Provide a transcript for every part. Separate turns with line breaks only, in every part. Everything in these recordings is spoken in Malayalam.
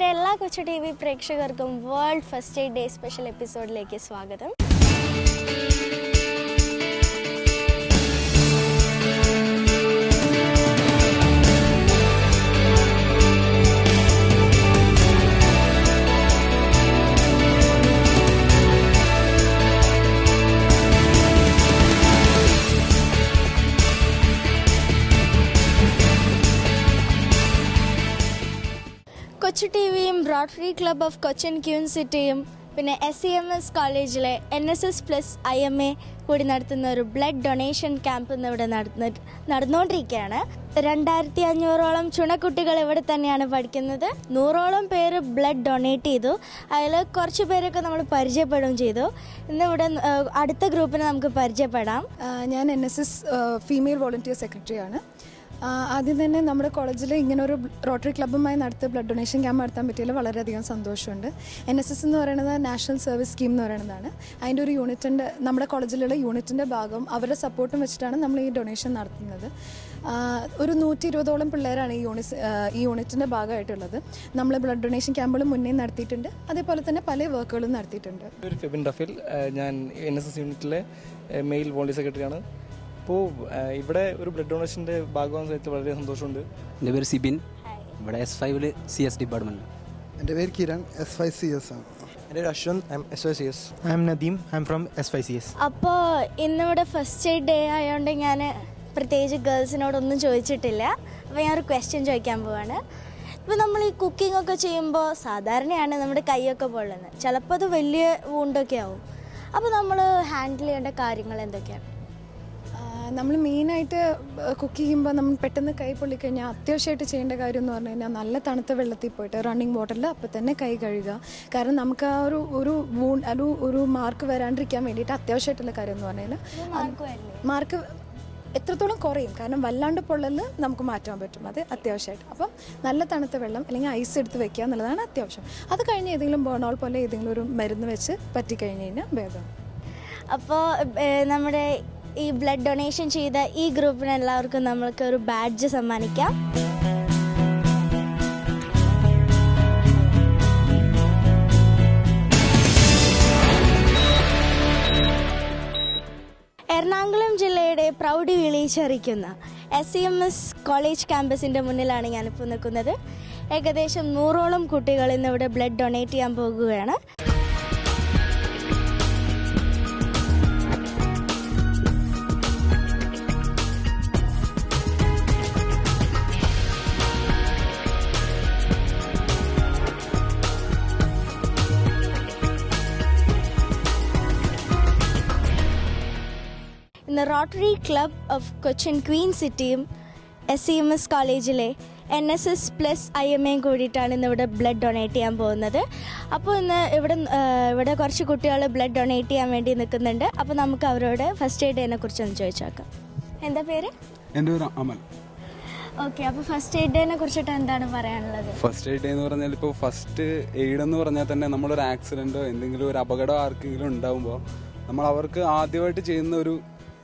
എൻ്റെ എല്ലാ കൊച്ചു ടി വി പ്രേക്ഷകർക്കും world first aid day special എപ്പിസോഡിലേക്ക് സ്വാഗതം. കൊച്ചു ടി വിയും Rotary Club of Cochin queen സിറ്റിയും പിന്നെ SEMS കോളേജിലെ NSS+ IMA കൂടി നടത്തുന്ന ഒരു ബ്ലഡ് ഡൊണേഷൻ ക്യാമ്പ് ഇന്ന് ഇവിടെ നടന്നുകൊണ്ടിരിക്കുകയാണ്. 2500ഓളം ചുണക്കുട്ടികൾ ഇവിടെ തന്നെയാണ് പഠിക്കുന്നത്. 100ഓളം പേര് ബ്ലഡ് ഡൊണേറ്റ് ചെയ്തു. അതിൽ കുറച്ച് പേരൊക്കെ നമ്മൾ പരിചയപ്പെടുകയും ചെയ്തു. ഇന്നിവിടെ അടുത്ത ഗ്രൂപ്പിനെ നമുക്ക് പരിചയപ്പെടാം.
ഞാൻ NSS ഫീമെയിൽ വോളണ്ടിയർ സെക്രട്ടറിയാണ്. ആദ്യം തന്നെ നമ്മുടെ കോളേജിൽ ഇങ്ങനൊരു റോട്ടറി ക്ലബ്ബുമായി നടത്തിയ ബ്ലഡ് ഡൊണേഷൻ ക്യാമ്പ് നടത്താൻ പറ്റിയതിൽ വളരെയധികം സന്തോഷമുണ്ട്. NSS എന്ന് പറയുന്നത് നാഷണൽ സർവീസ് സ്കീം എന്ന് പറയുന്നതാണ്. അതിൻ്റെ ഒരു യൂണിറ്റിൻ്റെ നമ്മുടെ കോളേജിലുള്ള യൂണിറ്റിൻ്റെ ഭാഗം അവരുടെ സപ്പോർട്ടും വെച്ചിട്ടാണ് നമ്മൾ ഈ ഡൊണേഷൻ നടത്തുന്നത്. ഒരു 120ഓളം പിള്ളേരാണ് ഈ യൂണിറ്റിൻ്റെ ഭാഗമായിട്ടുള്ളത്. നമ്മൾ ബ്ലഡ് ഡൊണേഷൻ ക്യാമ്പുകൾ മുന്നേ നടത്തിയിട്ടുണ്ട്. അതേപോലെ തന്നെ പല വർക്കുകളും നടത്തിയിട്ടുണ്ട്.
ഫെബിൻ റഫീൽ, ഞാൻ NSS യൂണിറ്റിലെ മെയിൽ വോളണ്ടിയർ സെക്രട്ടറിയാണ്. അപ്പോൾ ഇവിടെ ഒരു ബ്ലഡ് ഡൊണേഷൻ്റെ ഭാഗമാകാൻ സാധിച്ചത് വളരെ സന്തോഷമുണ്ട്.
എൻ്റെ പേര് സിബിൻ, ഇവിടെ S5 CS ഡിപ്പാർട്ട്മെൻറ്റ്.
എൻ്റെ പേര് കിരൺ, S5 CS ആണ്.
എൻ്റെ പേര് Ashwanth, S5 CS. I M Nadeem, I am from S5 CS.
അപ്പോൾ ഇന്നിവിടെ ഫസ്റ്റ് എയ്ഡ് ഡേ ആയതുകൊണ്ട് ഞാൻ പ്രത്യേകിച്ച് ഗേൾസിനോടൊന്നും ചോദിച്ചിട്ടില്ല. അപ്പോൾ ഞാനൊരു ക്വസ്റ്റ്യൻ ചോദിക്കാൻ പോവാണ്. ഇപ്പോൾ നമ്മൾ ഈ കുക്കിംഗ് ഒക്കെ ചെയ്യുമ്പോൾ സാധാരണയാണ് നമ്മുടെ കൈയൊക്കെ പൊള്ളുന്നത്. ചിലപ്പോൾ അത് വലിയ വൂണ്ടൊക്കെ ആവും. അപ്പോൾ നമ്മൾ ഹാൻഡിൽ ചെയ്യേണ്ട കാര്യങ്ങൾ എന്തൊക്കെയാണ്?
നമ്മൾ മെയിനായിട്ട് കുക്ക് ചെയ്യുമ്പോൾ നമ്മൾ പെട്ടെന്ന് കൈ പൊള്ളിക്കഴിഞ്ഞാൽ അത്യാവശ്യമായിട്ട് ചെയ്യേണ്ട കാര്യം എന്ന് പറഞ്ഞു കഴിഞ്ഞാൽ നല്ല തണുത്ത വെള്ളത്തിൽ പോയിട്ട് റണ്ണിങ് വാട്ടറിൽ അപ്പോൾ തന്നെ കൈ കഴുകുക. കാരണം നമുക്ക് ആ ഒരു മാർക്ക് വരാണ്ടിരിക്കാൻ വേണ്ടിയിട്ട് അത്യാവശ്യമായിട്ടുള്ള കാര്യം എന്ന് പറഞ്ഞു കഴിഞ്ഞാൽ മാർക്ക് എത്രത്തോളം കുറയും. കാരണം വല്ലാണ്ട് പൊള്ളൽ നമുക്ക് മാറ്റാൻ പറ്റും, അത് അത്യാവശ്യമായിട്ട്. അപ്പം നല്ല തണുത്ത വെള്ളം അല്ലെങ്കിൽ ഐസ് എടുത്ത് വെക്കുക എന്നുള്ളതാണ് അത്യാവശ്യം. അത് കഴിഞ്ഞ് ഏതെങ്കിലും ബേണോൾ പോലെ ഏതെങ്കിലും ഒരു മരുന്ന് വെച്ച് പറ്റിക്കഴിഞ്ഞ് കഴിഞ്ഞാൽ ഭേദം.
അപ്പോൾ നമ്മുടെ ഈ ബ്ലഡ് ഡൊണേഷൻ ചെയ്ത ഈ ഗ്രൂപ്പിന് എല്ലാവർക്കും നമ്മൾക്ക് ഒരു ബാഡ്ജ് സമ്മാനിക്കാം. എറണാകുളം ജില്ലയുടെ പ്രൗഢി വിളിച്ചറിയിക്കുന്ന SEMS കോളേജ് ക്യാമ്പസിൻ്റെ മുന്നിലാണ് ഞാനിപ്പോൾ നിൽക്കുന്നത്. ഏകദേശം 100ഓളം കുട്ടികൾ ഇന്നിവിടെ ബ്ലഡ് ഡൊണേറ്റ് ചെയ്യാൻ പോകുകയാണ്. ഇന്ന് rotary Club of Cochin Queen സിറ്റിയും SEMS കോളേജിലെ NSS+ IMA കൂടിയിട്ടാണ് ഇന്നിവിടെ ബ്ലഡ് ഡൊണേറ്റ് ചെയ്യാൻ പോകുന്നത്. അപ്പോൾ ഇന്ന് ഇവിടെ കുറച്ച് കുട്ടികൾ ബ്ലഡ് ഡൊണേറ്റ് ചെയ്യാൻ വേണ്ടി നിൽക്കുന്നുണ്ട്. അപ്പോൾ നമുക്ക് അവരോട് ഫസ്റ്റ് എയ്ഡ് ഡേനെ കുറിച്ചൊന്ന് ചോദിച്ചേക്കാം. എന്താ പേര്?
എൻ്റെ പേര് അമൽ.
ഓക്കെ, അപ്പോൾ ഫസ്റ്റ് എയ്ഡ് ഡേനെ കുറിച്ചിട്ട് എന്താണ് പറയാനുള്ളത്?
ഫസ്റ്റ് എയ്ഡ് ഡേ എന്ന് പറഞ്ഞാൽ ഇപ്പോൾ ഫസ്റ്റ് എയ്ഡ് എന്ന് പറഞ്ഞാൽ തന്നെ നമ്മളൊരു ആക്സിഡൻറ്റോ എന്തെങ്കിലും ഒരു അപകടമോ ആർക്കെങ്കിലും ഉണ്ടാകുമ്പോൾ നമ്മൾ അവർക്ക് ആദ്യമായിട്ട് ചെയ്യുന്ന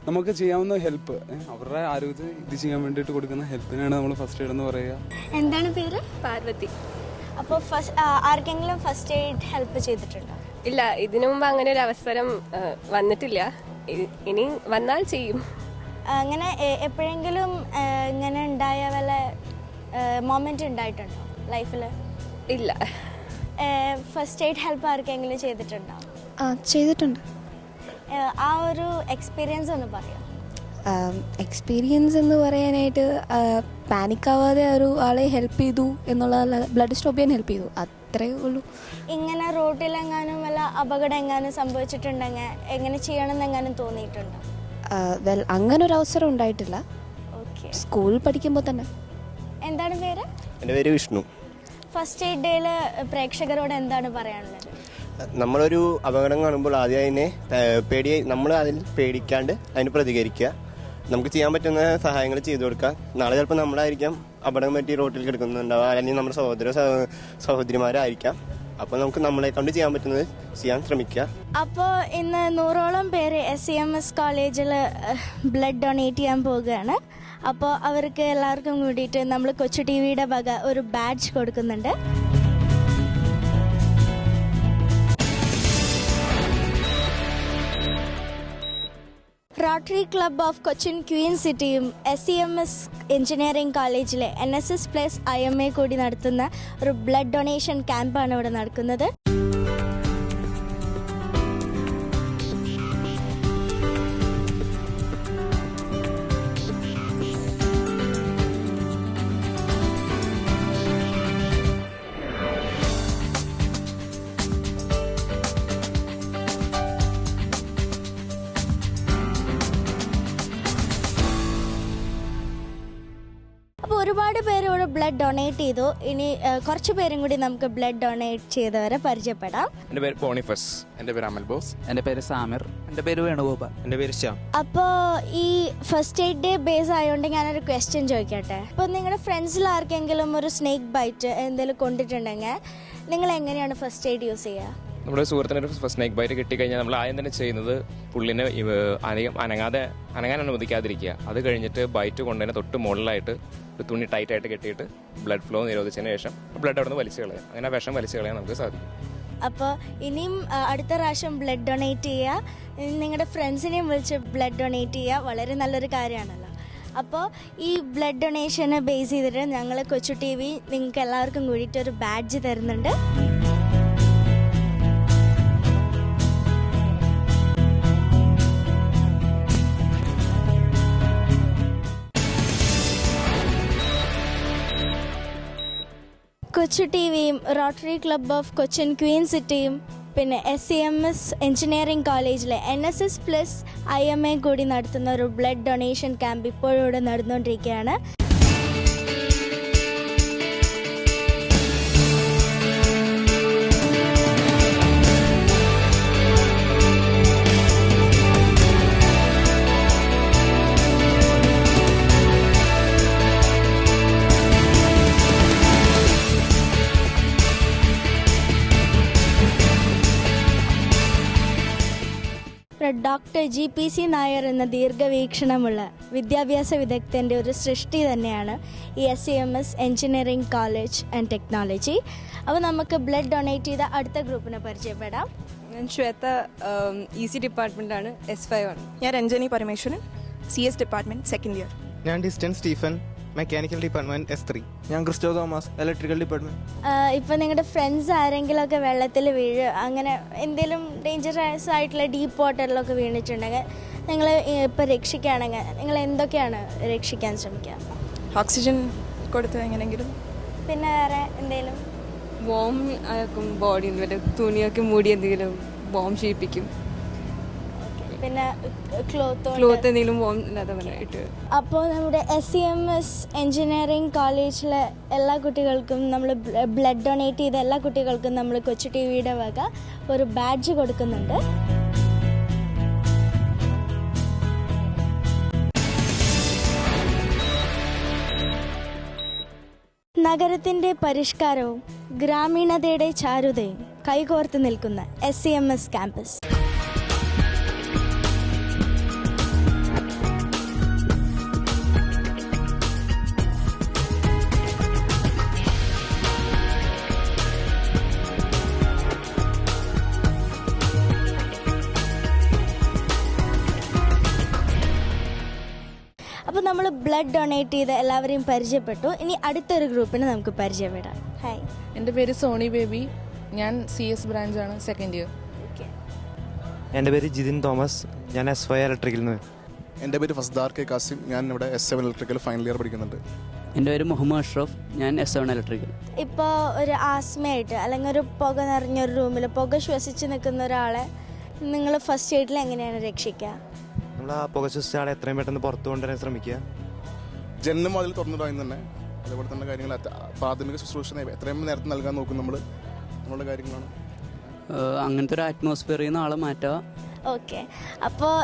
നമുക്ക് ചെയ്യാവുന്ന ഹെൽപ്പ്, അവരുടെ ആരോഗ്യത്തിന് ഇത് ചെയ്യാൻ വേണ്ടിയിട്ട് കൊടുക്കുന്ന ഹെൽപ്പിനാണ് നമ്മൾ ഫസ്റ്റ് എയ്ഡ് എന്ന് പറയുക.
എന്താണ് പേര്?
പാർവതി.
അപ്പോൾ ആർക്കെങ്കിലും ഫസ്റ്റ് എയ്ഡ് ഹെൽപ്പ് ചെയ്തിട്ടുണ്ടോ?
ഇല്ല, ഇതിനു മുമ്പ് അങ്ങനെ ഒരു അവസരം വന്നിട്ടില്ല. ഇനി വന്നാൽ ചെയ്യും.
അങ്ങനെ എപ്പോഴെങ്കിലും ഇങ്ങനെ ഉണ്ടായ വല്ല മൊമെന്റ് ഉണ്ടായിട്ടുണ്ടോ ലൈഫിൽ?
ഇല്ല.
ഫസ്റ്റ് എയ്ഡ് ഹെൽപ്പ് ആർക്കെങ്കിലും ചെയ്തിട്ടുണ്ടോ?
ചെയ്തിട്ടുണ്ട്.
ആ ഒരു എക്സ്പീരിയൻസ് ഒന്ന് പറയാം.
എക്സ്പീരിയൻസ് എന്ന് പറയാനായിട്ട് പാനിക്കാവാതെ ഒരു ആളെ ഹെൽപ്പ് ചെയ്തു എന്നുള്ള, ബ്ലഡ് സ്റ്റോപ്പ് ചെയ്യാൻ ഹെൽപ്പ് ചെയ്തു, അത്രേ ഉള്ളൂ.
ഇങ്ങനെ റോട്ടിലെങ്ങാനും വല്ല അപകടം എങ്ങാനും സംഭവിച്ചിട്ടുണ്ടെങ്കിൽ എങ്ങനെ ചെയ്യണമെന്ന് എങ്ങാനും തോന്നിയിട്ടുണ്ടോ?
അങ്ങനെ ഒരു അവസരം ഉണ്ടായിട്ടില്ല.
ഓക്കെ,
സ്കൂളിൽ പഠിക്കുമ്പോൾ തന്നെ. എന്താണ്
പേര്?
എൻ്റെ പേര് വിഷ്ണു.
ഫസ്റ്റ് എയ്ഡ് ഡേയിൽ പ്രേക്ഷകരോട് എന്താണ് പറയാനുള്ളത്?
നമ്മളൊരു അപകടം കാണുമ്പോൾ ആദ്യം അതിനെ നമ്മൾ അതിൽ പേടിക്കാണ്ട് അതിന് പ്രതികരിക്കുക. നമുക്ക് ചെയ്യാൻ പറ്റുന്ന സഹായങ്ങൾ ചെയ്തു കൊടുക്കുക. നാളെ ചിലപ്പോൾ നമ്മളായിരിക്കാം അപകടം പറ്റി റോട്ടിൽ കിടക്കുന്നുണ്ടാവുക, അല്ലെങ്കിൽ നമ്മുടെ സഹോദരിമാരായിരിക്കാം. അപ്പോൾ നമുക്ക് നമ്മളെ കൊണ്ട് ചെയ്യാൻ പറ്റുന്നത് ചെയ്യാൻ ശ്രമിക്കുക.
അപ്പോൾ ഇന്ന് 100ഓളം പേര് SEMS കോളേജിൽ ബ്ലഡ് ഡൊണേറ്റ് ചെയ്യാൻ പോവുകയാണ്. അപ്പോൾ അവർക്ക് എല്ലാവർക്കും കൂടിയിട്ട് നമ്മൾ കൊച്ചു ടി വിയുടെ വക ഒരു ബാഡ്ജ് കൊടുക്കുന്നുണ്ട്. Rotary Club of Cochin Queen സിറ്റിയും SEMS എഞ്ചിനീയറിംഗ് കോളേജിലെ NSS+IMA കൂടി നടത്തുന്ന ഒരു ബ്ലഡ് ഡൊണേഷൻ ക്യാമ്പാണ് ഇവിടെ നടക്കുന്നത്. അപ്പോൾ ഒരുപാട് പേര് ഇവിടെ ബ്ലഡ് ഡൊണേറ്റ് ചെയ്തു. ഇനി കുറച്ച് പേരും കൂടി നമുക്ക് ബ്ലഡ് ഡൊണേറ്റ് ചെയ്തവരെ പരിചയപ്പെടാം.
എൻ്റെ പേര് പോണിഫസ്. എൻ്റെ പേര് അമൽ ബോസ്.
എൻ്റെ പേര് സാമിർ. എൻ്റെ പേര് വേണുഗോപാൽ.
എൻ്റെ പേര് ശ്യാം.
അപ്പോൾ ഈ ഫസ്റ്റ് എയ്ഡ് ഡേ ബേസ് ആയതുകൊണ്ട് ഞാനൊരു ക്വസ്റ്റ്യൻ ചോദിക്കട്ടെ. അപ്പോൾ നിങ്ങളുടെ ഫ്രണ്ട്സിൽ ആർക്കെങ്കിലും ഒരു സ്നേക്ക് ബൈറ്റ് എന്തെങ്കിലും കൊണ്ടിട്ടുണ്ടെങ്കിൽ നിങ്ങൾ എങ്ങനെയാണ് ഫസ്റ്റ് എയ്ഡ് യൂസ് ചെയ്യുക?
നമ്മുടെ സുഹൃത്തിനൊരു സ്നേക്ക് ബൈറ്റ് കിട്ടിക്കഴിഞ്ഞാൽ നമ്മൾ ആദ്യം തന്നെ ചെയ്യുന്നത് പുള്ളിനെ അനങ്ങാൻ അനുവദിക്കാതിരിക്കുക. അത് കഴിഞ്ഞിട്ട് ബൈറ്റ് കൊണ്ടതിന് തൊട്ട് മുകളിലായിട്ട് ഒരു തുണി ടൈറ്റായിട്ട് കെട്ടിയിട്ട് ബ്ലഡ് ഫ്ലോ നിരോധിച്ചതിന് ശേഷം ബ്ലഡ് അവിടെ നിന്ന് വലിച്ചു കളയാം. അങ്ങനെ വിഷം വലിച്ചു കളയാൻ നമുക്ക് സാധിക്കും.
അപ്പോൾ ഇനിയും അടുത്ത പ്രാവശ്യം ബ്ലഡ് ഡൊണേറ്റ് ചെയ്യുക, നിങ്ങളുടെ ഫ്രണ്ട്സിനെയും വിളിച്ച് ബ്ലഡ് ഡൊണേറ്റ് ചെയ്യുക. വളരെ നല്ലൊരു കാര്യമാണല്ലോ. അപ്പോൾ ഈ ബ്ലഡ് ഡൊണേഷനെ ബേസ് ചെയ്തിട്ട് ഞങ്ങൾ കൊച്ചു TV നിങ്ങൾക്ക് എല്ലാവർക്കും കൂടിയിട്ട് ഒരു ബാഡ്ജ് തരുന്നുണ്ട്. കൊച്ചു TVയും Rotary Club of Cochin Queen സിറ്റിയും പിന്നെ SEMS എഞ്ചിനീയറിംഗ് കോളേജിലെ NSS+IMA കൂടി നടത്തുന്ന ഒരു ബ്ലഡ് ഡൊണേഷൻ ക്യാമ്പ് ഇപ്പോഴും ഇവിടെ നടന്നുകൊണ്ടിരിക്കുകയാണ്. ഡോക്ടർ GPC നായർ എന്ന ദീർഘവീക്ഷണമുള്ള വിദ്യാഭ്യാസ വിദഗ്ധൻ്റെ ഒരു സൃഷ്ടി തന്നെയാണ് ഈ SEMS engineering college and technology. അപ്പോൾ നമുക്ക് ബ്ലഡ് ഡൊണേറ്റ് ചെയ്ത അടുത്ത ഗ്രൂപ്പിനെ പരിചയപ്പെടാം.
ഞാൻ ശ്വേത, EC ഡിപ്പാർട്ട്മെൻറ്റാണ്, S5 ആണ്.
ഞാൻ Ranjani Parameswaran, CS department, second year.
ഞാൻ ഡിസ്റ്റൻസ് സ്റ്റീഫൻ, മെക്കാനിക്കൽ ഡിപ്പാർട്ട്മെൻറ്റ്, S3.
ഞാൻ ക്രിസ്റ്റോ തോമസ്, ഇലക്ട്രിക്കൽ ഡിപ്പാർട്ട്മെൻറ്റ്.
ഇപ്പോൾ നിങ്ങളുടെ ഫ്രണ്ട്സ് ആരെങ്കിലുമൊക്കെ വെള്ളത്തിൽ വീഴുക, അങ്ങനെ എന്തെങ്കിലും ഡേഞ്ചറസ് ആയിട്ടുള്ള ഡീപ്പ് വാട്ടറിലൊക്കെ വീണിട്ടുണ്ടെങ്കിൽ നിങ്ങൾ ഇപ്പോൾ രക്ഷിക്കുകയാണെങ്കിൽ നിങ്ങൾ എന്തൊക്കെയാണ് രക്ഷിക്കാൻ ശ്രമിക്കുക?
ഓക്സിജൻ കൊടുത്ത് എങ്ങനെയെങ്കിലും.
പിന്നെ വേറെ എന്തെങ്കിലും?
ബോം ആക്കും, ബോഡി തുണിയൊക്കെ മൂടി എന്തെങ്കിലും ബോം ചെയ്യിപ്പിക്കും.
പിന്നെ ക്ലോത്ത്
എന്തെങ്കിലും ബോം ഇല്ലാതെ ഇട്ട്.
അപ്പോൾ നമ്മുടെ SEMS എഞ്ചിനീയറിംഗ് കോളേജിലെ എല്ലാ കുട്ടികൾക്കും നമ്മൾ ബ്ലഡ് ഡൊണേറ്റ് ചെയ്ത എല്ലാ കുട്ടികൾക്കും നമ്മൾ കൊച്ചു TVയുടെ വക ഒരു ബാഡ്ജ് കൊടുക്കുന്നുണ്ട്. നഗരത്തിൻ്റെ പരിഷ്കാരവും ഗ്രാമീണതയുടെ ചാരുതയും കൈകോർത്ത് നിൽക്കുന്ന SEMS ക്യാമ്പസ്. അപ്പോൾ നമ്മൾ ബ്ലഡ് ഡൊണേറ്റ് ചെയ്ത് എല്ലാവരെയും പരിചയപ്പെട്ടു. ഇനി അടുത്തൊരു ഗ്രൂപ്പിനെ നമുക്ക് പരിചയപ്പെടാം. ഹായ്,
എൻ്റെ പേര് സോണി ബേബി. ഞാൻ CS ബ്രാഞ്ചാണ്, സെക്കൻഡ് ഇയർ.
എൻ്റെ പേര് ജിതിൻ തോമസ്. ഞാൻ S5 ഇലക്ട്രിക്കൽ.
എൻ്റെ പേര് ഫസ്ദാർ K കാസിം. ഞാൻ ഇവിടെ S7 ഇലക്ട്രിക്കൽ ഫൈനൽ ഇയർ പഠിക്കുന്നുണ്ട്.
എൻ്റെ പേര് മുഹമ്മദ് അഷ്റഫ്. ഞാൻ S7 ഇലക്ട്രിക്കൽ.
ഇപ്പോൾ ഒരു ആസ്മയായിട്ട് അല്ലെങ്കിൽ ഒരു പുക നിറഞ്ഞൊരു റൂമിൽ പുക ശ്വസിച്ച് നിൽക്കുന്ന ഒരാളെ നിങ്ങൾ ഫസ്റ്റ് എയ്ഡിൽ എങ്ങനെയാണ് രക്ഷിക്കുക?
നമ്മൾ ആ പുക ശ്വസിച്ച ആളെ എത്രയും പെട്ടെന്ന് പുറത്തു കൊണ്ടുവരാൻ ശ്രമിക്കുക.
ജനലും അതിൽ തുറന്നിടാൻ തന്നെ അതേപോലെ തന്നെ കാര്യങ്ങൾ പ്രാഥമിക ശുശ്രൂഷ എത്രയും നേരത്തെ നൽകാൻ നോക്കും നമ്മളുടെ കാര്യങ്ങളാണ്.
അങ്ങനത്തെ ഒരു അറ്റ്മോസ്ഫിയറിൽ നിന്ന് ആളെ മാറ്റുക.
ഓക്കെ, അപ്പോൾ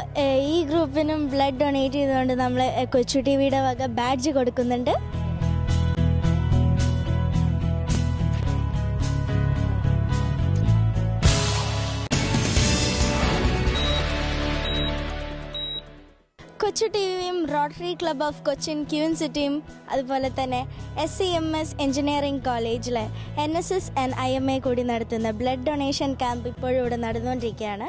ഈ ഗ്രൂപ്പിനും ബ്ലഡ് ഡൊണേറ്റ് ചെയ്തുകൊണ്ട് നമ്മൾ കൊച്ചു TVയുടെ വക ബാഡ്ജ് കൊടുക്കുന്നുണ്ട്. കൊച്ചു TVയും Rotary Club of Cochin Queen സിറ്റിയും അതുപോലെ തന്നെ SEMS എഞ്ചിനീയറിംഗ് കോളേജിലെ NSS+IMA കൂടി നടത്തുന്ന ബ്ലഡ് ഡൊണേഷൻ ക്യാമ്പ് ഇപ്പോഴും ഇവിടെ നടന്നുകൊണ്ടിരിക്കുകയാണ്.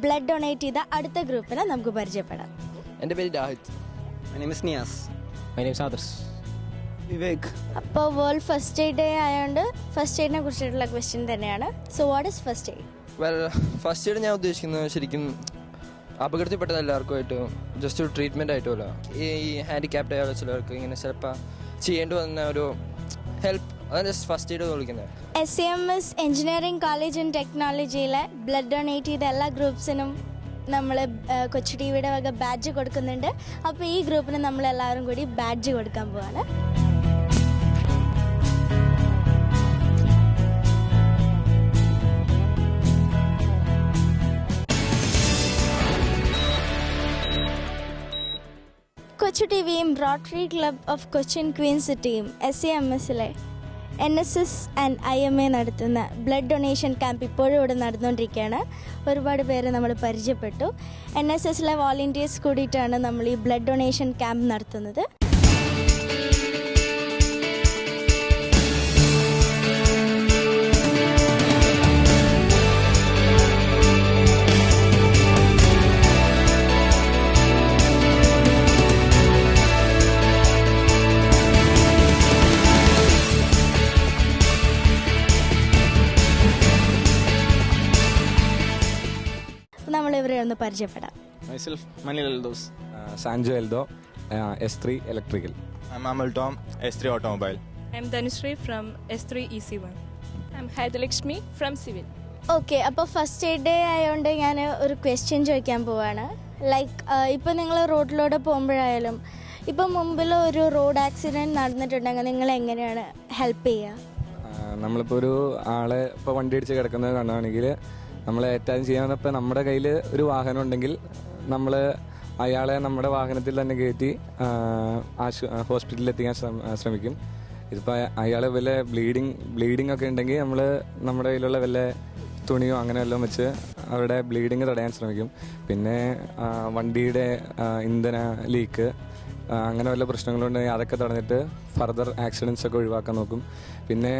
ബ്ലഡ് ഡൊണേറ്റ് ചെയ്ത അടുത്ത ഗ്രൂപ്പിനെ നമുക്ക് പരിചയപ്പെടാം.
എൻ്റെ പേര് Rahit. My name is Niyas.
My name Adarsh.
Vivek.
അപ്പോൾ വേൾഡ് ഫസ്റ്റ് എയ്ഡ് ഡേ ആയതുകൊണ്ട് ഫസ്റ്റ് എയ്ഡിനെ കുറിച്ചിട്ടുള്ള ക്വസ്റ്റ്യൻ തന്നെയാണ്. So what is first aid?
Well, first aid ഞാൻ ഉദ്ദേശിക്കുന്നത് ശരിക്കും അപകടത്തിൽപ്പെട്ട എല്ലാവർക്കുമായിട്ട് ജസ്റ്റ് ഒരു ട്രീറ്റ്മെൻറ്റ് ആയിട്ടുമല്ല, ഈ ഹാൻഡിക്യാപ്ഡ് ആയ ചിലർക്ക് ഇങ്ങനെ ചിലപ്പോൾ ചെയ്യേണ്ടി വന്ന ഒരു ഹെൽപ്പ്, അതാണ് ജസ്റ്റ് ഫസ്റ്റ് എയ്ഡ് വിളിക്കുന്നത്.
SCMS എഞ്ചിനീയറിംഗ് കോളേജ് ആൻഡ് ടെക്നോളജിയിലെ ബ്ലഡ് ഡൊണേറ്റ് ചെയ്ത എല്ലാ ഗ്രൂപ്പ്സിനും നമ്മൾ കൊച്ചു ടിവിയുടെ വക ബാഡ്ജ് കൊടുക്കുന്നുണ്ട്. അപ്പോൾ ഈ ഗ്രൂപ്പിന് നമ്മളെല്ലാവരും കൂടി ബാഡ്ജ് കൊടുക്കാൻ പോവാണ്. കൊച്ചു ടിവിയും Rotary Club of Cochin Queen സിറ്റിയും SCMSലെ NSS ആൻഡ് IMA നടത്തുന്ന ബ്ലഡ് ഡൊണേഷൻ ക്യാമ്പ് ഇപ്പോഴും ഇവിടെ നടന്നുകൊണ്ടിരിക്കുകയാണ്. ഒരുപാട് പേരെ നമ്മൾ പരിചയപ്പെട്ടു. NSSലെ വോളണ്ടിയേഴ്സ് കൂടിയിട്ടാണ് നമ്മൾ ഈ ബ്ലഡ് ഡൊണേഷൻ ക്യാമ്പ് നടത്തുന്നത്. നമ്മളിവരെ ഒന്ന് പരിചയപ്പെടാം.
Myself Manil Eldhose.
Sanjo Eldho, S3 electrical.
I'm Amal Tom, S3 Automobile.
I'm Dhanushree from S3 EC1. I'm Haidalakshmi from Civil.
Okay, അപ്പോൾ ഫസ്റ്റ് എയ്ഡ് ഡേ ആയതുകൊണ്ട് ഞാൻ ഒരു ക്വസ്റ്റ്യൻ ചോദിക്കാൻ പോവാണ്. ലൈക്ക് ഇപ്പോൾ നിങ്ങൾ റോഡിലൂടെ പോകുമ്പോഴായാലും ഇപ്പം മുമ്പിൽ ഒരു റോഡ് ആക്സിഡൻറ്റ് നടന്നിട്ടുണ്ടെങ്കിൽ നിങ്ങൾ എങ്ങനെയാണ് ഹെൽപ്പ് ചെയ്യുക?
നമ്മളിപ്പോൾ ഒരു ആളെ ഇപ്പോൾ വണ്ടി ഇടിച്ച് കിടക്കുന്നത് കാണുകയാണെങ്കിൽ നമ്മൾ ഏറ്റവും ചെയ്യാവുന്നപ്പോൾ നമ്മുടെ കയ്യിൽ ഒരു വാഹനം ഉണ്ടെങ്കിൽ നമ്മൾ അയാളെ നമ്മുടെ വാഹനത്തിൽ തന്നെ കയറ്റി ഹോസ്പിറ്റലിൽ എത്തിക്കാൻ ശ്രമിക്കും. ഇതിപ്പോൾ അയാൾ വല്ല ബ്ലീഡിങ് ഒക്കെ ഉണ്ടെങ്കിൽ നമ്മൾ നമ്മുടെ കയ്യിലുള്ള വല്ല തുണിയോ അങ്ങനെ വല്ലതും വെച്ച് അവരുടെ ബ്ലീഡിങ് തടയാൻ ശ്രമിക്കും. പിന്നെ വണ്ടിയുടെ ഇന്ധന ലീക്ക് അങ്ങനെ വല്ല പ്രശ്നങ്ങളുണ്ടെങ്കിൽ അതൊക്കെ തടഞ്ഞിട്ട് ഫർദർ ആക്സിഡൻസ് ഒക്കെ ഒഴിവാക്കാൻ നോക്കും. പിന്നെ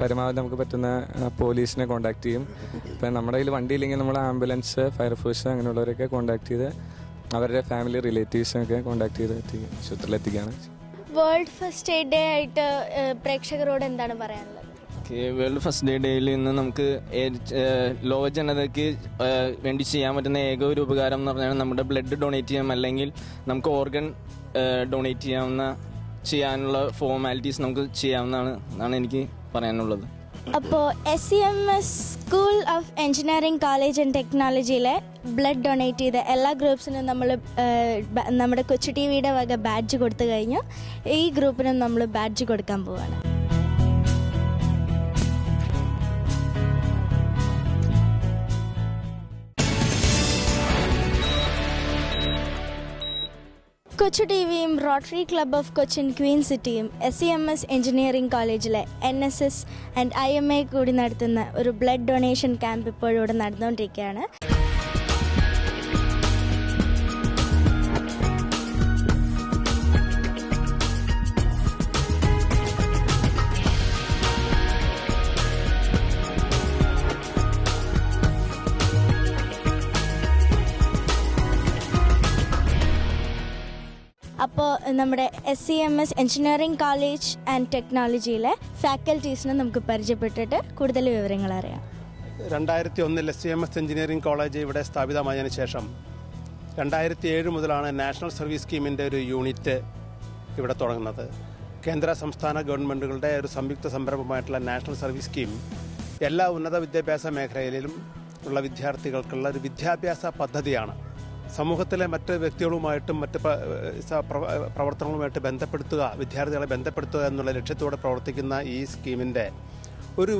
പരമാവധി നമുക്ക് പറ്റുന്ന പോലീസിനെ കോൺടാക്ട് ചെയ്യും. ഇപ്പം നമ്മുടെ കയ്യിൽ വണ്ടിയില്ലെങ്കിൽ നമ്മൾ ആംബുലൻസ്, ഫയർഫോഴ്സ് അങ്ങനെയുള്ളവരൊക്കെ കോൺടാക്ട് ചെയ്ത് അവരുടെ ഫാമിലി റിലേറ്റീവ്സിനൊക്കെ കോൺടാക്ട് ചെയ്ത് ആശുപത്രിയിലെത്തിക്കുകയാണ്.
വേൾഡ് ഫസ്റ്റ് എയ്ഡ് ഡേ ആയിട്ട് പ്രേക്ഷകരോട് എന്താണ് പറയാനുള്ളത്?
വേൾഡ് ഫസ്റ്റ് ഡേയിൽ ഇന്ന് നമുക്ക് ലോക ജനതയ്ക്ക് വേണ്ടി ചെയ്യാൻ പറ്റുന്ന ഏക ഒരു ഉപകാരം എന്ന് പറഞ്ഞാൽ നമ്മുടെ ബ്ലഡ് ഡൊണേറ്റ് ചെയ്യാം, അല്ലെങ്കിൽ നമുക്ക് ഓർഗൻ ഡൊണേറ്റ് ചെയ്യാനുള്ള ഫോർമാലിറ്റീസ് നമുക്ക് ചെയ്യാവുന്നതാണ് എനിക്ക് പറയാനുള്ളത്.
അപ്പോൾ SCMS school of engineering college and ടെക്നോളജിയിലെ ബ്ലഡ് ഡൊണേറ്റ് ചെയ്ത എല്ലാ ഗ്രൂപ്പ്സിനും നമ്മൾ നമ്മുടെ കൊച്ചു ടിവിയുടെ വക ബാഡ്ജ് കൊടുത്തു കഴിഞ്ഞു. ഈ ഗ്രൂപ്പിനും നമ്മൾ ബാഡ്ജ് കൊടുക്കാൻ പോവുകയാണ്. കൊച്ചു ടിവിയും Rotary Club of Cochin Queen സിറ്റിയും SCMS എഞ്ചിനീയറിംഗ് കോളേജിലെ NSS ആൻഡ് IMA കൂടി നടത്തുന്ന ഒരു ബ്ലഡ് ഡൊണേഷൻ ക്യാമ്പ് ഇപ്പോഴും ഇവിടെ നടന്നുകൊണ്ടിരിക്കുകയാണ്. അപ്പോൾ നമ്മുടെ SCMS എഞ്ചിനീയറിംഗ് കോളേജ് ആൻഡ് ടെക്നോളജിയിലെ ഫാക്കൽറ്റീസിനെ നമുക്ക് പരിചയപ്പെട്ടിട്ട് കൂടുതൽ വിവരങ്ങൾ അറിയാം.
2001 SCMS എഞ്ചിനീയറിംഗ് കോളേജ് ഇവിടെ സ്ഥാപിതമായതിനു ശേഷം 2007 മുതലാണ് നാഷണൽ സർവീസ് സ്കീമിൻ്റെ ഒരു യൂണിറ്റ് ഇവിടെ തുടങ്ങുന്നത്. കേന്ദ്ര സംസ്ഥാന ഗവൺമെൻറ്റുകളുടെ ഒരു സംയുക്ത സംരംഭമായിട്ടുള്ള നാഷണൽ സർവീസ് സ്കീം എല്ലാ ഉന്നത വിദ്യാഭ്യാസ മേഖലയിലും ഉള്ള വിദ്യാർത്ഥികൾക്കുള്ള ഒരു വിദ്യാഭ്യാസ പദ്ധതിയാണ്. സമൂഹത്തിലെ മറ്റ് വ്യക്തികളുമായിട്ടും മറ്റ് പ്രവർത്തനങ്ങളുമായിട്ട് വിദ്യാർത്ഥികളെ ബന്ധപ്പെടുത്തുക എന്നുള്ള ലക്ഷ്യത്തോടെ പ്രവർത്തിക്കുന്ന ഈ സ്കീമിൻ്റെ ഒരു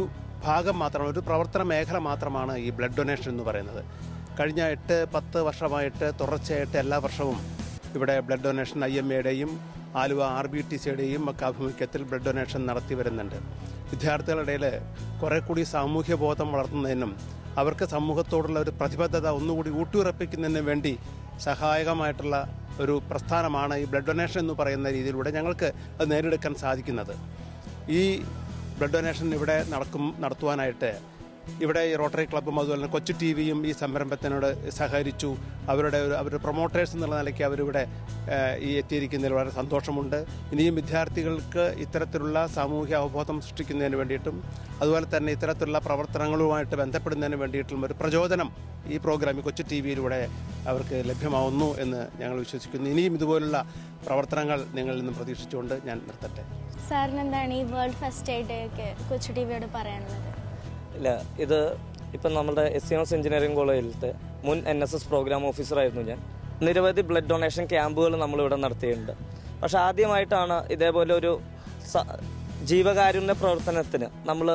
ഭാഗം മാത്രമാണ്, ഒരു പ്രവർത്തന മേഖല മാത്രമാണ് ഈ ബ്ലഡ് ഡൊണേഷൻ എന്ന് പറയുന്നത്. കഴിഞ്ഞ 8-10 വർഷമായിട്ട് തുടർച്ചയായിട്ട് എല്ലാ വർഷവും ഇവിടെ ബ്ലഡ് ഡൊണേഷൻ IMAയുടെയും ആലുവ RBTCയുടെയും ഒക്കെ ആഭിമുഖ്യത്തിൽ ബ്ലഡ് ഡൊണേഷൻ നടത്തി വരുന്നുണ്ട്. വിദ്യാർത്ഥികളുടെ ഇടയിൽ കുറെ കൂടി സാമൂഹ്യ ബോധം വളർത്തുന്നതിനും അവർക്ക് സമൂഹത്തോടുള്ള ഒരു പ്രതിബദ്ധത ഒന്നുകൂടി ഊട്ടിയുറപ്പിക്കുന്നതിന് വേണ്ടി സഹായകമായിട്ടുള്ള ഒരു പ്രസ്ഥാനമാണ് ഈ ബ്ലഡ് ഡൊണേഷൻ എന്ന് പറയുന്ന രീതിയിലൂടെ ഞങ്ങൾക്ക് അത് നേടിയെടുക്കാൻ സാധിക്കുന്നത്. ഈ ബ്ലഡ് ഡൊണേഷൻ ഇവിടെ നടത്തുവാനായിട്ട് ഇവിടെ ഈ റോട്ടറി ക്ലബ്ബും അതുപോലെ തന്നെ കൊച്ചു ടി വിയും ഈ സംരംഭത്തിനോട് സഹകരിച്ചു. അവരുടെ പ്രൊമോട്ടേഴ്സ് എന്നുള്ള നിലയ്ക്ക് അവരിവിടെ ഈ എത്തിയിരിക്കുന്നതിൽ വളരെ സന്തോഷമുണ്ട്. ഇനിയും വിദ്യാർത്ഥികൾക്ക് ഇത്തരത്തിലുള്ള സാമൂഹ്യ അവബോധം സൃഷ്ടിക്കുന്നതിന് വേണ്ടിയിട്ടും അതുപോലെ തന്നെ ഇത്തരത്തിലുള്ള പ്രവർത്തനങ്ങളുമായിട്ട് ബന്ധപ്പെടുന്നതിന് വേണ്ടിയിട്ടും ഒരു പ്രചോദനം ഈ പ്രോഗ്രാം കൊച്ചു ടി വിയിലൂടെ അവർക്ക് ലഭ്യമാവുന്നു എന്ന് ഞങ്ങൾ വിശ്വസിക്കുന്നു. ഇനിയും ഇതുപോലുള്ള പ്രവർത്തനങ്ങൾ നിങ്ങളിൽ നിന്നും പ്രതീക്ഷിച്ചുകൊണ്ട് ഞാൻ നിർത്തട്ടെ.
സാറിന് എന്താണ് ഈ വേൾഡ് ഫസ്റ്റ് എയ്ഡ് ഡേക്ക് കൊച്ചു ടി വിയോട് പറയാനുള്ളത്?
ഇല്ല, ഇത് ഇപ്പം നമ്മുടെ SCMS എഞ്ചിനീയറിംഗ് കോളേജിലത്തെ മുൻ NSS പ്രോഗ്രാം ഓഫീസറായിരുന്നു ഞാൻ. നിരവധി ബ്ലഡ് ഡൊണേഷൻ ക്യാമ്പുകൾ നമ്മളിവിടെ നടത്തിയിട്ടുണ്ട്. പക്ഷെ ആദ്യമായിട്ടാണ് ഇതേപോലെ ഒരു ജീവകാരുണ്യ പ്രവർത്തനത്തിന് നമ്മൾ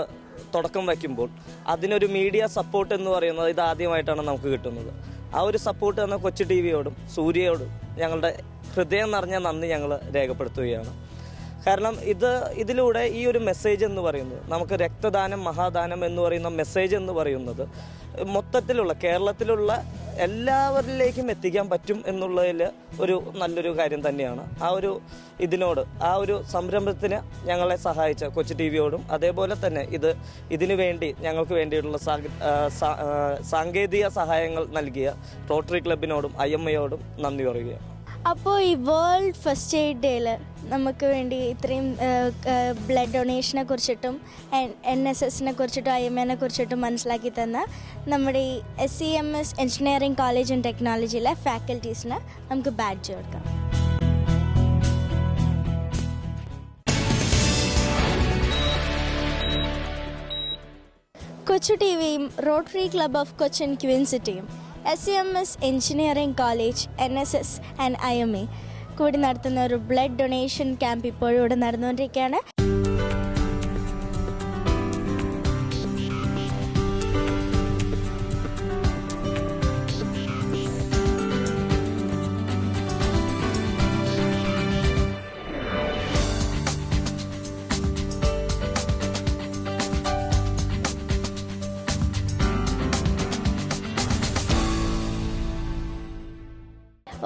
തുടക്കം വയ്ക്കുമ്പോൾ അതിനൊരു മീഡിയ സപ്പോർട്ട് എന്ന് പറയുന്നത് ഇത് ആദ്യമായിട്ടാണ് നമുക്ക് കിട്ടുന്നത്. ആ ഒരു സപ്പോർട്ട് തന്ന കൊച്ചു ടി വിയോടും സൂര്യയോടും ഞങ്ങളുടെ ഹൃദയം നിറഞ്ഞ നന്ദി ഞങ്ങൾ രേഖപ്പെടുത്തുകയാണ്. കാരണം ഇതിലൂടെ ഈ ഒരു മെസ്സേജ് എന്ന് പറയുന്നത്, നമുക്ക് രക്തദാനം മഹാദാനം എന്ന് പറയുന്ന മെസ്സേജ് എന്ന് പറയുന്നത് മൊത്തത്തിലുള്ള കേരളത്തിലുള്ള എല്ലാവരിലേക്കും എത്തിക്കാൻ പറ്റും എന്നുള്ളതിൽ ഒരു നല്ലൊരു കാര്യം തന്നെയാണ്. ആ ഒരു സംരംഭത്തിന് ഞങ്ങളെ സഹായിച്ച കൊച്ചു ടി വിയോടും അതേപോലെ തന്നെ ഇതിനു വേണ്ടി ഞങ്ങൾക്ക് വേണ്ടിയിട്ടുള്ള സാങ്കേതിക സഹായങ്ങൾ നൽകിയ റോട്ടറി ക്ലബിനോടും IMAയോടും നന്ദി പറയുകയാണ്.
അപ്പോൾ ഈ വേൾഡ് ഫസ്റ്റ് എയ്ഡ് ഡേയിൽ നമുക്ക് വേണ്ടി ഇത്രയും ബ്ലഡ് ഡൊണേഷനെ കുറിച്ചിട്ടും NSSനെ കുറിച്ചിട്ടും IMAനെ കുറിച്ചിട്ടും മനസ്സിലാക്കി തന്ന നമ്മുടെ ഈ SCMS എഞ്ചിനീയറിംഗ് കോളേജ് ആൻഡ് ടെക്നോളജിയിലെ ഫാക്കൽറ്റീസിന് നമുക്ക് ബാഡ്ജ് കൊടുക്കാം. കൊച്ചു ടി വിയും Rotary Club of Cochin Queen സിറ്റിയും SCMS engineering college NSS and IMA കൂടി നടത്തുന്ന ഒരു ബ്ലഡ് ഡൊണേഷൻ ക്യാമ്പ് ഇപ്പോഴും ഇവിടെ നടന്നുകൊണ്ടിരിക്കുകയാണ്.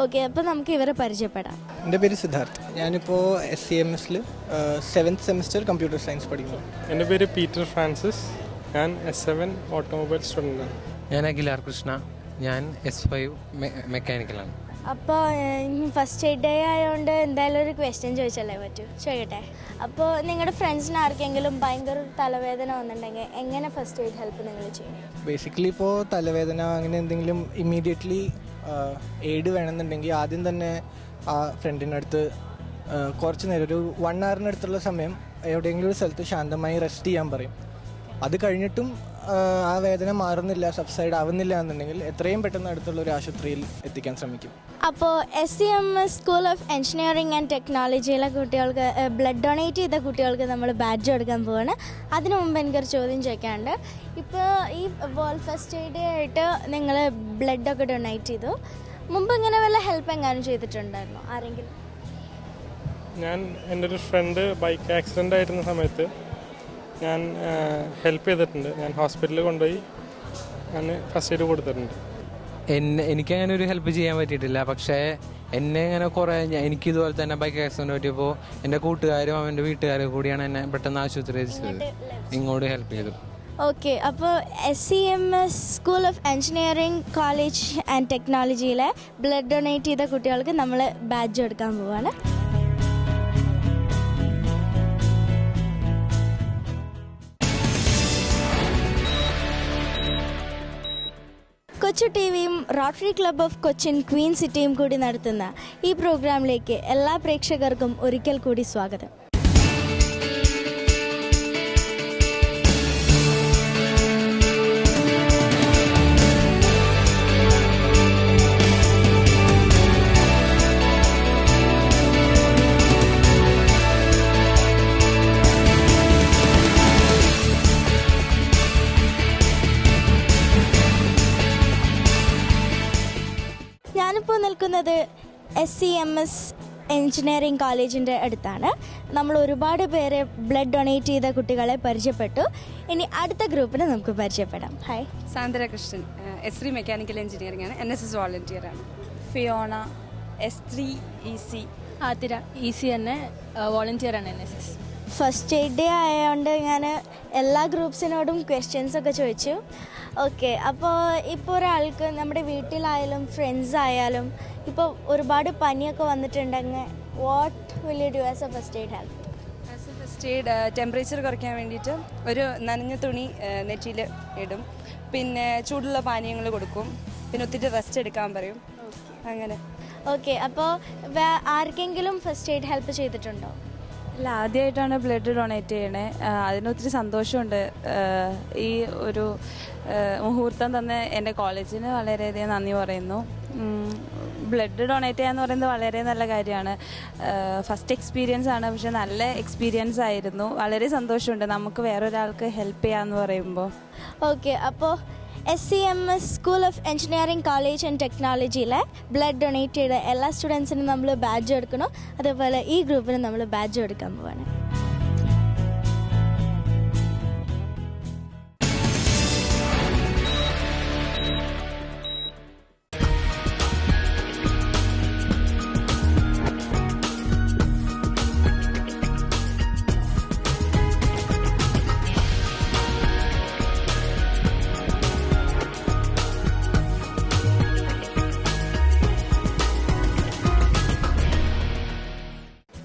ഓക്കെ, അപ്പോൾ നമുക്ക് ഇവരെ പരിചയപ്പെടാം.
എൻ്റെ പേര് സിദ്ധാർത്ഥ്. ഞാനിപ്പോൾ SCMSൽ 7th സെമിസ്റ്റർ കമ്പ്യൂട്ടർ സയൻസ് പഠിക്കുന്നു.
എൻ്റെ പേര് പീറ്റർ ഫ്രാൻസിസ്. ഞാൻ S7 ഓട്ടോമൊബൈൽ സ്റ്റുഡൻ്റാണ്.
ഞാൻ അഖിലാർ കൃഷ്ണ. ഞാൻ S5 മെക്കാനിക്കലാണ്.
അപ്പോൾ ഫസ്റ്റ് എയ്ഡ് ഡേ ആയതുകൊണ്ട് എന്തായാലും ഒരു ക്വസ്റ്റ്യൻ ചോദിച്ചല്ലേ പറ്റൂ, ചോദിക്കട്ടെ. അപ്പോൾ നിങ്ങളുടെ ഫ്രണ്ട്സിന് ആർക്കെങ്കിലും ഭയങ്കര തലവേദന വന്നിട്ടുണ്ടെങ്കിൽ എങ്ങനെ ഫസ്റ്റ് എയ്ഡ് ഹെൽപ്പ് നിങ്ങൾ ചെയ്യും?
ബേസിക്കലി ഇപ്പോൾ തലവേദന അങ്ങനെ എന്തെങ്കിലും ഇമ്മീഡിയറ്റ്ലി എയ്ഡ് വേണമെന്നുണ്ടെങ്കിൽ ആദ്യം തന്നെ ആ ഫ്രണ്ടിൻ്റെ അടുത്ത് കുറച്ച് നേരം ഒരു 1 hourനടുത്തുള്ള സമയം എവിടെയെങ്കിലും ഒരു സ്ഥലത്ത് ശാന്തമായി റെസ്റ്റ് ചെയ്യാൻ പറയും. അത് കഴിഞ്ഞിട്ടും ആ വേദന മാറുന്നില്ല, സബ്സൈഡ് ആവുന്നില്ല എന്നുണ്ടെങ്കിൽ എത്രയും പെട്ടെന്ന് അടുത്തുള്ള ഒരു ആശുപത്രിയിൽ എത്തിക്കാൻ ശ്രമിക്കും.
അപ്പോൾ SCMS school of engineering and ടെക്നോളജിയിലെ കുട്ടികൾക്ക് ബ്ലഡ് ഡൊണേറ്റ് ചെയ്ത കുട്ടികൾക്ക് നമ്മൾ ബാഡ്ജ് കൊടുക്കാൻ പോവാണ്. അതിനു മുമ്പ് എനിക്കൊരു ചോദ്യം ചോദിക്കാനുണ്ട്. ഇപ്പോൾ ഈ വേൾഡ് ഫസ്റ്റ് എയ്ഡ് ആയിട്ട് നിങ്ങൾ ബ്ലഡൊക്കെ ഡൊണേറ്റ് ചെയ്തു. മുമ്പ് ഇങ്ങനെ വല്ല ഹെൽപ്പ് എങ്ങാനും ചെയ്തിട്ടുണ്ടായിരുന്നോ ആരെങ്കിലും?
ഞാൻ എൻ്റെ ഒരു ഫ്രണ്ട് ബൈക്ക് ആക്സിഡൻ്റ് ആയിരുന്ന സമയത്ത് ഞാൻ ഹെൽപ്പ് ചെയ്തിട്ടുണ്ട്. ഞാൻ ഹോസ്പിറ്റലിൽ കൊണ്ടുപോയി ഞാൻ ഫസ്റ്റ് എയ്ഡ് കൊടുത്തിട്ടുണ്ട്.
എനിക്കങ്ങനെ ഒരു ഹെൽപ്പ് ചെയ്യാൻ പറ്റിയിട്ടില്ല. പക്ഷേ എന്നെ ഇങ്ങനെ കുറേ എനിക്കിതുപോലെ തന്നെ ബൈക്ക് ആക്സിഡൻറ്റ് പറ്റിയപ്പോൾ എൻ്റെ കൂട്ടുകാരും അവൻ്റെ വീട്ടുകാരും കൂടിയാണ് എന്നെ പെട്ടെന്ന് ആശുപത്രി എത്തിച്ചത്, ഇങ്ങോട്ട് ഹെൽപ്പ് ചെയ്തു.
ഓക്കെ, അപ്പോൾ SCMS school of engineering college and ടെക്നോളജിയിലെ ബ്ലഡ് ഡൊണേറ്റ് ചെയ്ത കുട്ടികൾക്ക് നമ്മൾ ബാഡ്ജ് കൊടുക്കാൻ പോവാണ്. കൊച്ചു ടി വിയും Rotary Club of Cochin Queen സിറ്റിയും കൂടി നടത്തുന്ന ഈ പ്രോഗ്രാമിലേക്ക് എല്ലാ പ്രേക്ഷകർക്കും ഒരിക്കൽ കൂടി സ്വാഗതം. ഞാനിപ്പോൾ നിൽക്കുന്നത് SCMS എഞ്ചിനീയറിംഗ് കോളേജിൻ്റെ അടുത്താണ്. നമ്മൾ ഒരുപാട് പേരെ ബ്ലഡ് ഡൊണേറ്റ് ചെയ്ത കുട്ടികളെ പരിചയപ്പെട്ടു. ഇനി അടുത്ത ഗ്രൂപ്പിനെ നമുക്ക് പരിചയപ്പെടാം. Hi,
Sandra Krishnan, S3 mechanical engineering ആണ്, NSS വോളണ്ടിയർ ആണ്.
Fiona, S3 EC.
Athira EC തന്നെ വോളണ്ടിയർ ആണ് NSS.
ഫസ്റ്റ് എയ്ഡ് ഡേ ആയതുകൊണ്ട് ഞാൻ എല്ലാ ഗ്രൂപ്പ്സിനോടും ക്വസ്റ്റ്യൻസ് ഒക്കെ ചോദിച്ചു. ഓക്കെ, അപ്പോൾ ഇപ്പോൾ ഒരാൾക്ക് നമ്മുടെ വീട്ടിലായാലും ഫ്രണ്ട്സ് ആയാലും ഇപ്പോൾ ഒരുപാട് പനിയൊക്കെ വന്നിട്ടുണ്ടെങ്കിൽ what will you do as A first aid help?
As A first aid temperature കുറയ്ക്കാൻ വേണ്ടിയിട്ട് ഒരു നനഞ്ഞ തുണി നെറ്റിയിൽ ഇടും, പിന്നെ ചൂടുള്ള പാനീയങ്ങൾ കൊടുക്കും, പിന്നെ ഒത്തിരി റെസ്റ്റ് എടുക്കാൻ പറയും. അങ്ങനെ.
ഓക്കെ, അപ്പോൾ ആർക്കെങ്കിലും ഫസ്റ്റ് എയ്ഡ് ഹെൽപ്പ് ചെയ്തിട്ടുണ്ടോ?
ഇല്ല, ആദ്യമായിട്ടാണ് ബ്ലഡ് ഡൊണേറ്റ് ചെയ്യണേ. അതിനൊത്തിരി സന്തോഷമുണ്ട്. ഈ ഒരു മുഹൂർത്തം തന്നെ എൻ്റെ കോളേജിന് വളരെയധികം നന്ദി പറയുന്നു. ബ്ലഡ് ഡൊണേറ്റ് ചെയ്യാന്ന് പറയുന്നത് വളരെ നല്ല കാര്യമാണ്. ഫസ്റ്റ് എക്സ്പീരിയൻസ് ആണ്, പക്ഷെ നല്ല എക്സ്പീരിയൻസ് ആയിരുന്നു. വളരെ സന്തോഷമുണ്ട് നമുക്ക് വേറൊരാൾക്ക് ഹെൽപ്പ് ചെയ്യാന്ന് പറയുമ്പോൾ.
ഓക്കെ, അപ്പോൾ SCMS school of engineering college and ടെക്നോളജിയിലെ ബ്ലഡ് ഡൊണേറ്റ് ചെയ്ത എല്ലാ സ്റ്റുഡൻസിനും നമ്മൾ ബാഡ്ജ് എടുക്കണം. അതേപോലെ ഈ ഗ്രൂപ്പിന് നമ്മൾ ബാഡ്ജ് എടുക്കാൻ പോവാണ്.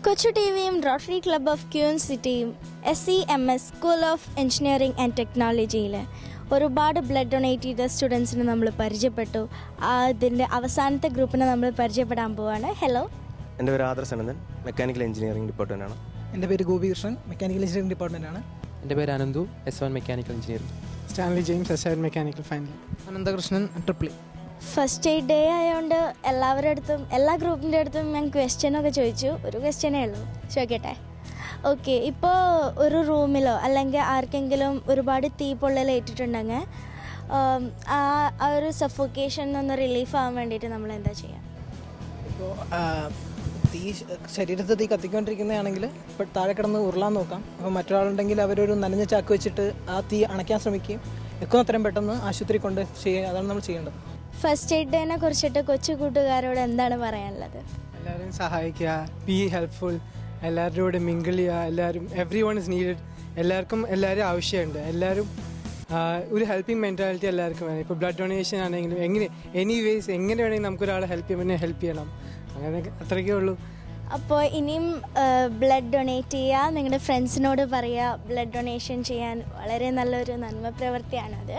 കൊച്ചു ടിവിയും റോട്ടറി ക്ലബ് ഓഫ് ക്യൂൻ സിറ്റിയും SCMS school of engineering and ടെക്നോളജിയിൽ ഒരുപാട് ബ്ലഡ് ഡൊണേറ്റ് ചെയ്ത സ്റ്റുഡൻസിനെ നമ്മൾ പരിചയപ്പെട്ടു. അതിൻ്റെ അവസാനത്തെ ഗ്രൂപ്പിനെ നമ്മൾ പരിചയപ്പെടാൻ പോവാണ്. ഹലോ,
എൻ്റെ പേര് ആദർശ് അനന്തൻ, മെക്കാനിക്കൽ എഞ്ചിനീയറിംഗ് ഡിപ്പാർട്ട്മെൻറ്റാണ്.
എൻ്റെ പേര് ഗോപികൃഷ്ണൻ, മെക്കാനിക്കൽ എഞ്ചിനീയറിംഗ് ഡിപ്പാർട്ട്മെൻറ്റാണ്.
എൻ്റെ പേര് Ananthu, S1 mechanical engineering.
Stanley James, S7 mechanical final. Ananthakrishnan, triple.
First aid day ആയതുകൊണ്ട് എല്ലാവരുടെ അടുത്തും എല്ലാ ഗ്രൂപ്പിൻ്റെ അടുത്തും ഞാൻ ക്വസ്റ്റ്യനൊക്കെ ചോദിച്ചു. ഒരു ക്വസ്റ്റ്യനേ ഉള്ളൂ, ചോദിക്കട്ടെ? ഓക്കെ, ഇപ്പോൾ ഒരു റൂമിലോ അല്ലെങ്കിൽ ആർക്കെങ്കിലും ഒരുപാട് തീ പൊള്ളലേറ്റിട്ടുണ്ടെങ്കിൽ ആ ഒരു സഫോക്കേഷൻ നിന്ന് റിലീഫ് ആവാൻ വേണ്ടിയിട്ട് നമ്മൾ എന്താ ചെയ്യുക?
ഇപ്പോൾ തീ ശരീരത്തിൽ തീ കത്തിക്കൊണ്ടിരിക്കുന്നതാണെങ്കിൽ ഇപ്പോൾ താഴെ കിടന്ന് ഉരുളാൻ നോക്കാം. അപ്പോൾ മറ്റൊരാളുണ്ടെങ്കിൽ അവരൊരു നനഞ്ഞ ചാക്ക് വെച്ചിട്ട് ആ തീ അണയ്ക്കാൻ ശ്രമിക്കുകയും എക്കും അത്രയും പെട്ടെന്ന് ആശുപത്രി കൊണ്ട് ചെയ്യുക. അതാണ് നമ്മൾ ചെയ്യേണ്ടത്.
ഫസ്റ്റ് എയ്ഡ് ഡേനെ കുറിച്ചിട്ട് കൊച്ചു കൂട്ടുകാരോട് എന്താണ് പറയാനുള്ളത്?
എല്ലാവരും സഹായിക്കുക, ബി ഹെൽപ്ഫുൾ, എല്ലാവരുടെ കൂടെ മിങ്കിൾ ചെയ്യുക. എല്ലാവരും എവ്രി വൺ ഇസ് നീഡഡ്. എല്ലാവർക്കും എല്ലാവരും ആവശ്യമുണ്ട്. എല്ലാവരും ഒരു ഹെൽപ്പിംഗ് മെൻറ്റാലിറ്റി എല്ലാവർക്കും വേണം. ഇപ്പോൾ ബ്ലഡ് ഡൊണേഷൻ ആണെങ്കിലും എനിവേസ് എങ്ങനെ വേണമെങ്കിൽ നമുക്കൊരാളെ ഹെൽപ്പ് ചെയ്യുമ്പോൾ ഹെൽപ്പ് ചെയ്യണം. അങ്ങനെ അത്രയ്ക്കേ ഉള്ളൂ.
അപ്പോൾ ഇനിയും ബ്ലഡ് ഡൊണേറ്റ് ചെയ്യുക, നിങ്ങളുടെ ഫ്രണ്ട്സിനോട് പറയുക ബ്ലഡ് ഡൊണേഷൻ ചെയ്യാൻ. വളരെ നല്ലൊരു നന്മ പ്രവൃത്തിയാണത്.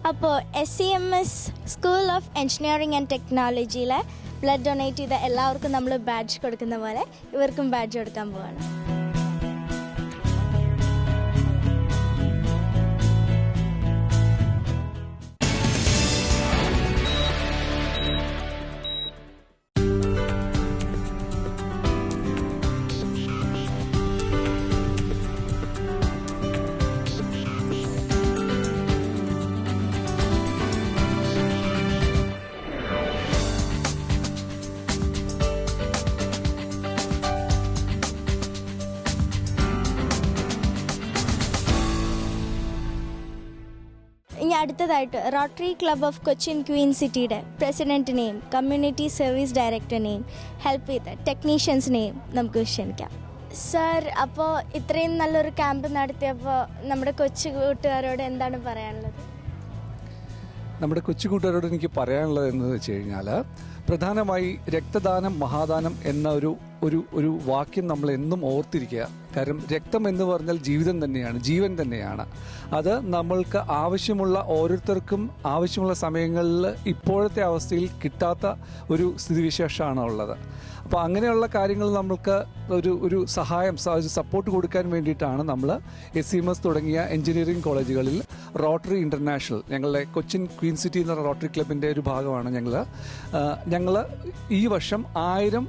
അപ്പോൾ SCMS school of engineering and ടെക്നോളജിയിലെ ബ്ലഡ് ഡൊണേറ്റ് ചെയ്ത എല്ലാവർക്കും നമ്മൾ ബാഡ്ജ് കൊടുക്കുന്ന പോലെ ഇവർക്കും ബാഡ്ജ് കൊടുക്കാൻ പോവാണ്. ഇനി അടുത്തതായിട്ട് rotary Club of Cochin Queen സിറ്റിയുടെ പ്രസിഡൻറ്റിനെയും കമ്മ്യൂണിറ്റി സർവീസ് ഡയറക്ടറിനെയും ഹെൽപ്പ് ചെയ്ത ടെക്നീഷ്യൻസിനെയും നമുക്ക് ക്ഷണിക്കാം. സർ, അപ്പോൾ ഇത്രയും നല്ലൊരു ക്യാമ്പ് നടത്തിയപ്പോൾ നമ്മുടെ കൊച്ചു കൂട്ടുകാരോട് എന്താണ് പറയാനുള്ളത്?
നമ്മുടെ കൊച്ചു കൂട്ടുകാരോട് എനിക്ക് പറയാനുള്ളത് എന്ന് വെച്ച് കഴിഞ്ഞാൽ പ്രധാനമായി രക്തദാനം മഹാദാനം എന്ന ഒരു വാക്യം നമ്മൾ എന്നും ഓർത്തിരിക്കുക. കാരണം രക്തം എന്ന് പറഞ്ഞാൽ ജീവിതം തന്നെയാണ്, ജീവൻ തന്നെയാണ്. അത് നമ്മൾക്ക് ആവശ്യമുള്ള ഓരോരുത്തർക്കും ആവശ്യമുള്ള സമയങ്ങളിൽ ഇപ്പോഴത്തെ അവസ്ഥയിൽ കിട്ടാത്ത ഒരു സ്ഥിതിവിശേഷമാണ് ഉള്ളത്. അപ്പോൾ അങ്ങനെയുള്ള കാര്യങ്ങൾ നമ്മൾക്ക് ഒരു സഹായം സപ്പോർട്ട് കൊടുക്കാൻ വേണ്ടിയിട്ടാണ് നമ്മൾ SCMS തുടങ്ങിയ എഞ്ചിനീയറിംഗ് കോളേജുകളിൽ റോട്ടറി ഇൻ്റർനാഷണൽ, ഞങ്ങളുടെ കൊച്ചിൻ ക്വീൻ സിറ്റി എന്ന റോട്ടറി ക്ലബിൻ്റെ ഒരു ഭാഗമാണ് ഞങ്ങൾ ഈ വർഷം 1000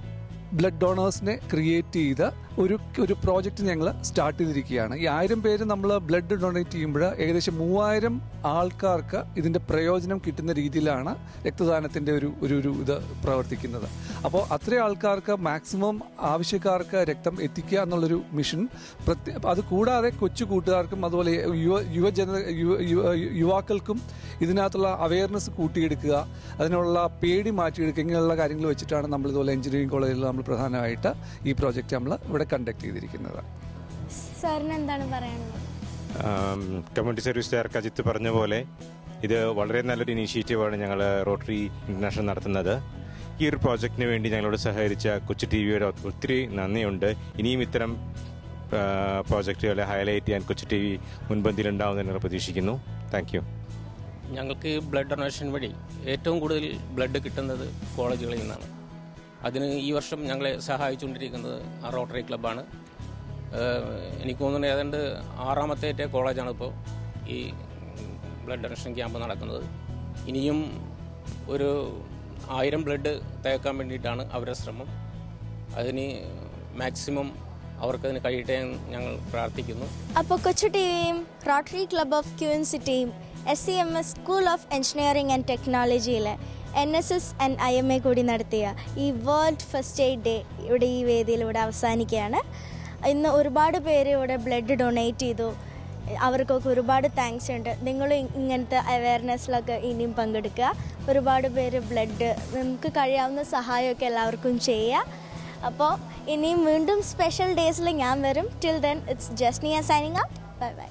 ബ്ലഡ് ഡോണേഴ്സിനെ ക്രിയേറ്റ് ചെയ്ത് ഒരു പ്രോജക്റ്റ് ഞങ്ങൾ സ്റ്റാർട്ട് ചെയ്തിരിക്കുകയാണ്. ഈ 1000 പേര് നമ്മൾ ബ്ലഡ് ഡൊണേറ്റ് ചെയ്യുമ്പോൾ ഏകദേശം 3000 ആൾക്കാർക്ക് ഇതിൻ്റെ പ്രയോജനം കിട്ടുന്ന രീതിയിലാണ് രക്തദാനത്തിൻ്റെ ഒരു ഇത് പ്രവർത്തിക്കുന്നത്. അപ്പോൾ അത്രയും ആൾക്കാർക്ക് മാക്സിമം ആവശ്യക്കാർക്ക് രക്തം എത്തിക്കുക എന്നുള്ളൊരു മിഷൻ. അത് കൂടാതെ കൊച്ചു കൂട്ടുകാർക്കും അതുപോലെ യുവാക്കൾക്കും ഇതിനകത്തുള്ള അവയർനെസ് കൂട്ടിയെടുക്കുക, അതിനുള്ള പേടി മാറ്റിയെടുക്കുക, ഇങ്ങനെയുള്ള കാര്യങ്ങൾ വെച്ചിട്ടാണ് നമ്മളിതുപോലെ എഞ്ചിനീയറിംഗ് കോളേജിൽ നമ്മൾ പ്രധാനമായിട്ട് ഈ പ്രോജക്റ്റ് നമ്മൾ ഇവിടെ കണ്ടക്ട് ചെയ്തിരിക്കുന്നത്.
സാറിന് എന്താണ് പറയാനുള്ളത്?
കമ്മ്യൂണിറ്റി സർവീസ് ഡയറക്ടർ അജിത്ത് പറഞ്ഞ പോലെ ഇത് വളരെ നല്ലൊരു ഇനീഷ്യേറ്റീവാണ് ഞങ്ങൾ റോട്ടറി ഇന്റർനാഷണൽ നടത്തുന്നത്. ഈ ഒരു പ്രോജക്റ്റിന് വേണ്ടി ഞങ്ങളോട് സഹകരിച്ച കൊച്ചു ടി വിയുടെ ഒത്തിരി നന്ദിയുണ്ട്. ഇനിയും ഇത്തരം പ്രോജക്റ്റുകളെ ഹൈലൈറ്റ് ചെയ്യാൻ കൊച്ചു ടി വി മുൻപന്തിയിലുണ്ടാവുമെന്ന് പ്രതീക്ഷിക്കുന്നു. Thank you.
ഞങ്ങൾക്ക് ബ്ലഡ് ഡൊണേഷൻ വഴി ഏറ്റവും കൂടുതൽ ബ്ലഡ് കിട്ടുന്നത് കോളേജുകളിൽ നിന്നാണ്. അതിന് ഈ വർഷം ഞങ്ങളെ സഹായിച്ചുകൊണ്ടിരിക്കുന്നത് റോട്ടറി ക്ലബ്ബാണ്. എനിക്ക് തോന്നുന്നത് ഏതാണ്ട് 6ാമത്തെ കോളേജാണ് ഇപ്പോൾ ഈ ബ്ലഡ് ഡൊണേഷൻ ക്യാമ്പ് നടക്കുന്നത്. ഇനിയും ഒരു 1000 ബ്ലഡ് തേക്കാൻ വേണ്ടിയിട്ടാണ് അവരുടെ ശ്രമം. അതിന് മാക്സിമം അവർക്കതിന് കഴിയട്ടെ എന്ന് ഞങ്ങൾ പ്രാർത്ഥിക്കുന്നു.
അപ്പോൾ കൊച്ചു ടി വിയും റോട്ടറി ക്ലബ് ഓഫ് ക്യൂൻ സിറ്റിയും SCMS school of engineering and ടെക്നോളജിയിലെ NSS ആൻഡ് IMA കൂടി നടത്തിയ ഈ വേൾഡ് ഫസ്റ്റ് എയ്ഡ് ഡേ ഇവിടെ ഈ വേദിയിലൂടെ അവസാനിക്കുകയാണ്. ഇന്ന് ഒരുപാട് പേര് ഇവിടെ ബ്ലഡ് ഡൊണേറ്റ് ചെയ്തു. അവർക്കൊക്കെ ഒരുപാട് താങ്ക്സ് ഉണ്ട്. നിങ്ങൾ ഇങ്ങനത്തെ അവയർനെസ്സിലൊക്കെ ഇനിയും പങ്കെടുക്കുക. ഒരുപാട് പേര് ബ്ലഡ് നമുക്ക് കഴിയാവുന്ന സഹായമൊക്കെ എല്ലാവർക്കും ചെയ്യുക. അപ്പോൾ ഇനിയും വീണ്ടും സ്പെഷ്യൽ ഡേയ്സിൽ ഞാൻ വരും. Till then it's Jasniya signing out. Bye bye.